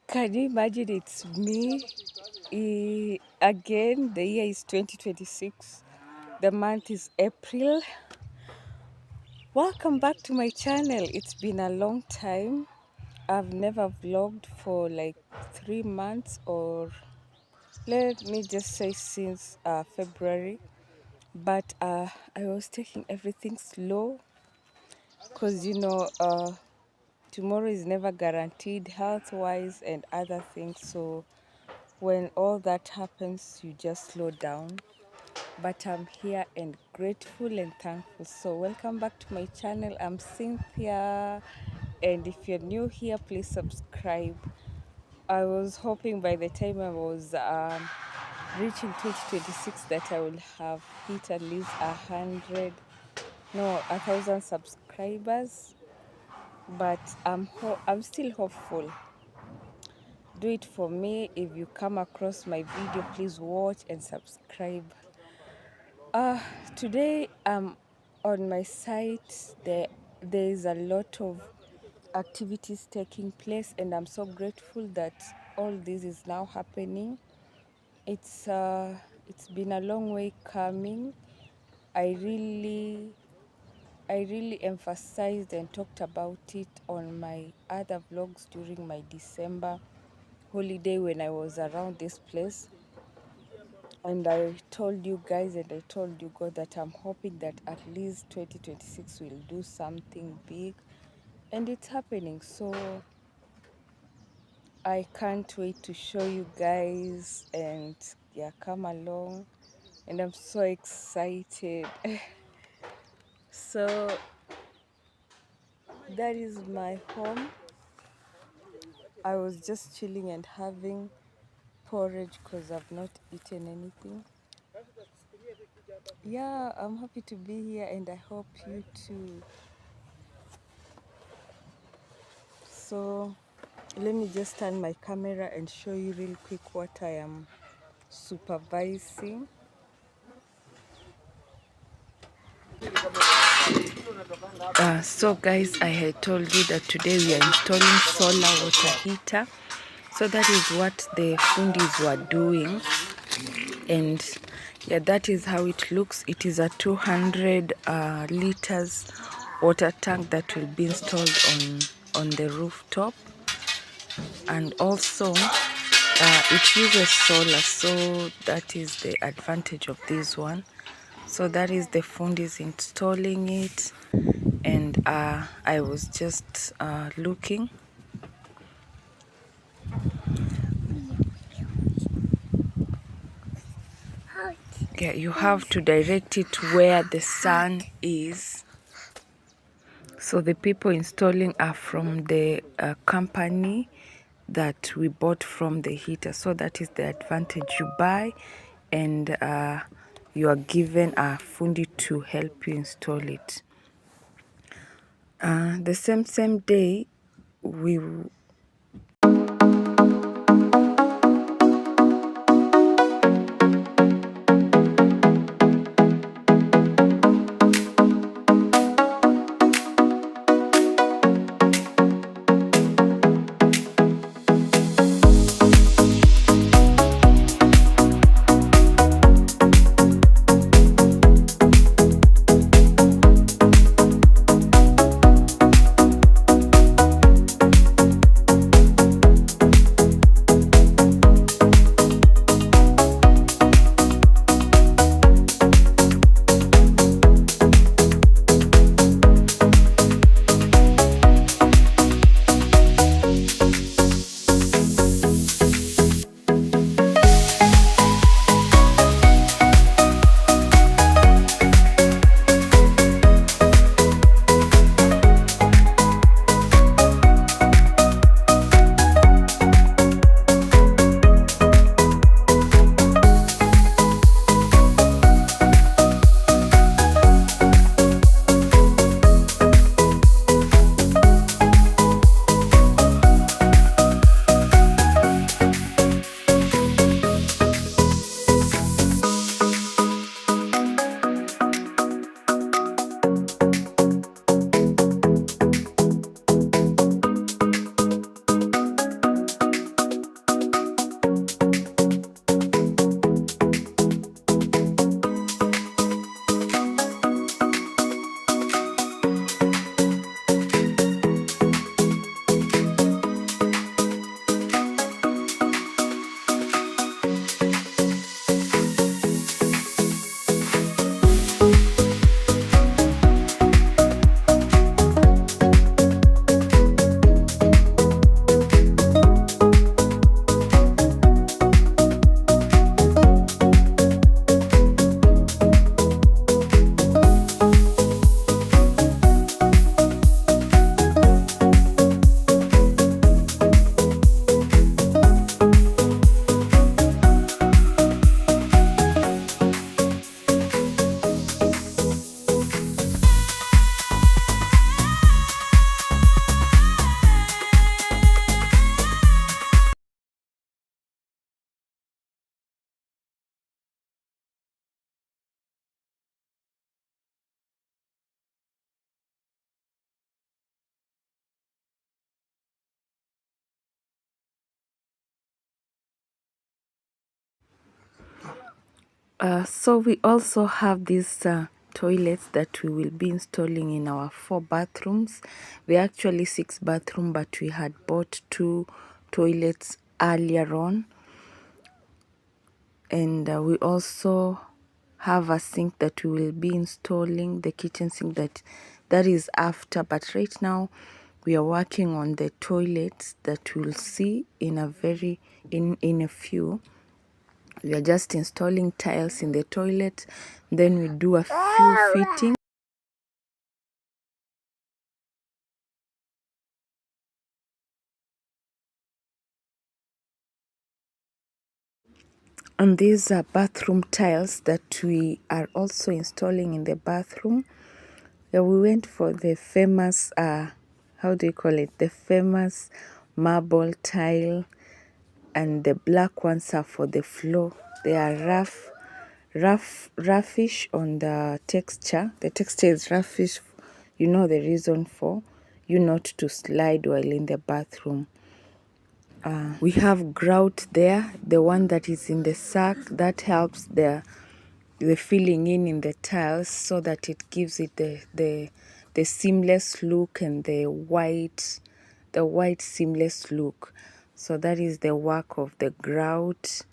Can you imagine it's me? Again, the year is 2026. The month is April. Welcome back to my channel. It's been a long time. I've never vlogged for like 3 months, or let me just say since February. But I was taking everything slow because tomorrow is never guaranteed health-wise and other things. So when all that happens, you just slow down. But I'm here and grateful and thankful. So welcome back to my channel. I'm Cynthia, and if you're new here, please subscribe. I was hoping by the time I was reaching 2026 that I will have hit at least 1,000 subscribers, but I'm still hopeful. Do it for me. If you come across my video, please watch and subscribe. Today on my site. There is a lot of activities taking place, and I'm so grateful that all this is now happening. It's been a long way coming. I really emphasized and talked about it on my other vlogs during my December holiday when I was around this place. And I told you guys and I told you God that I'm hoping that at least 2026 will do something big, and it's happening. So I can't wait to show you guys, and yeah, come along. And I'm so excited. So that is my home. I was just chilling and having porridge because I've not eaten anything. Yeah, I'm happy to be here, and I hope you too. So let me just turn my camera and show you real quick what I am supervising. So guys, I had told you that today we are installing solar water heater. So that is what the fundis were doing, and yeah, that is how it looks. It is a 200 liters water tank that will be installed on the rooftop, and also it uses solar, so that is the advantage of this one. So that is the fundis installing it, and I was just looking. Yeah, you have to direct it where the sun is. So the people installing are from the company that we bought from the heater. So that is the advantage. You buy and you are given a fundi to help you install it. The same day we So we also have these toilets that we will be installing in our 4 bathrooms. We're actually 6 bathroom, but we had bought 2 toilets earlier on. And we also have a sink that we will be installing, the kitchen sink that is after. But right now we are working on the toilets that we'll see in a few. We are just installing tiles in the toilet, then we do a few fitting. And these are bathroom tiles that we are also installing in the bathroom. Yeah, we went for the famous, how do you call it? The famous marble tile, and the black ones are for the floor. They are roughish on the texture. The texture is roughish. You know the reason for you not to slide while in the bathroom. We have grout there, the one that is in the sack, that helps the filling in the tiles, so that it gives it the seamless look and the white seamless look. So that is the work of the grout.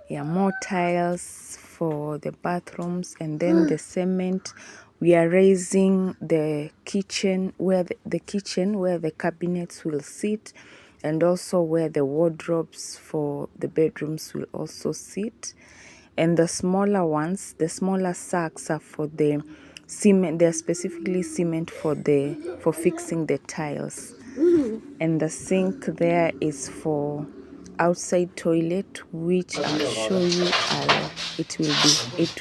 Yeah, more tiles for the bathrooms, and then the cement. We are raising the kitchen where the cabinets will sit, and also where the wardrobes for the bedrooms will also sit. And the smaller ones, the smaller sacks, are for the cement. They're specifically cement for fixing the tiles. And the sink there is for outside toilet, which I'll show you. It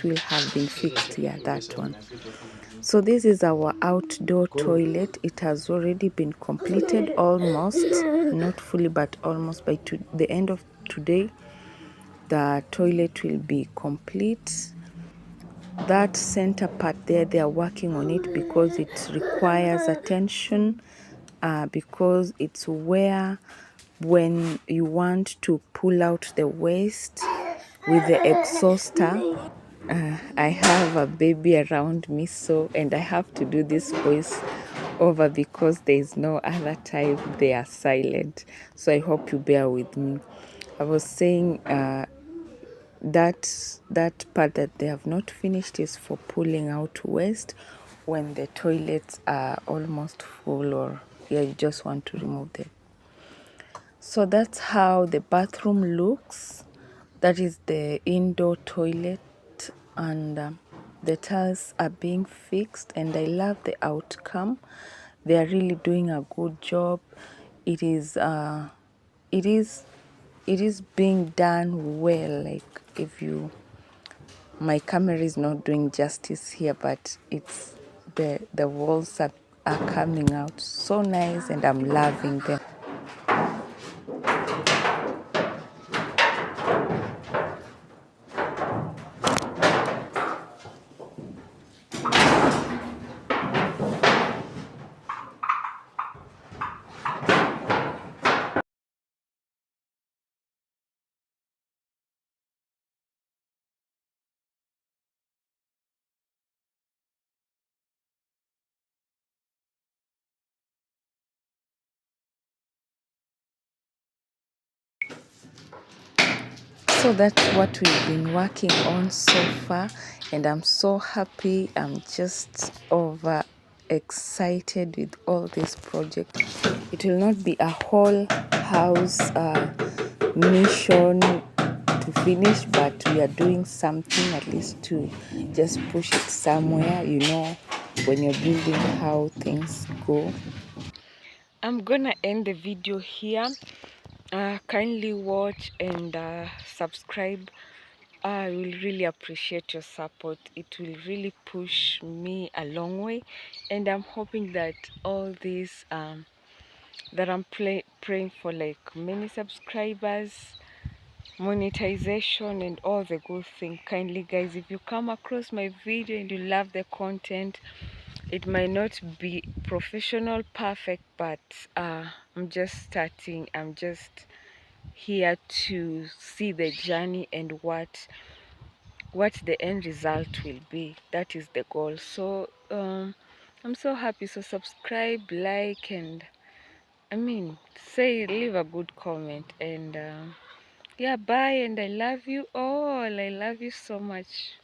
will have been fixed. Yeah, that one. So this is our outdoor toilet. It has already been completed, almost, not fully but almost. By the end of today, the toilet will be complete. That center part there, they are working on it because it requires attention, because it's where, when you want to pull out the waste with the exhauster. I have a baby around me, and I have to do this voice over because there is no other time they are silent. So I hope you bear with me. I was saying, that part that they have not finished is for pulling out waste when the toilets are almost full, or yeah, you just want to remove them. So that's how the bathroom looks. That is the indoor toilet, and the tiles are being fixed, and I love the outcome. They are really doing a good job. It is it is it is being done well. Like, if you my camera is not doing justice here, but it's the walls are coming out so nice, and I'm loving them. So that's what we've been working on so far, and I'm so happy. I'm just over excited with all this project. It will not be a whole house mission to finish, but we are doing something at least to just push it somewhere. When you're building, how things go. I'm gonna end the video here. Kindly watch and subscribe. I will really appreciate your support. It will really push me a long way, and I'm hoping that all this that I'm praying for, like many subscribers, monetization, and all the good thing. Kindly, guys, if you come across my video and you love the content, it might not be professional perfect, but I'm just starting. I'm just here to see the journey and what what the end result will be. That is the goal. So I'm so happy. So subscribe, like, and say, leave a good comment. And yeah, bye. And I love you all. I love you so much.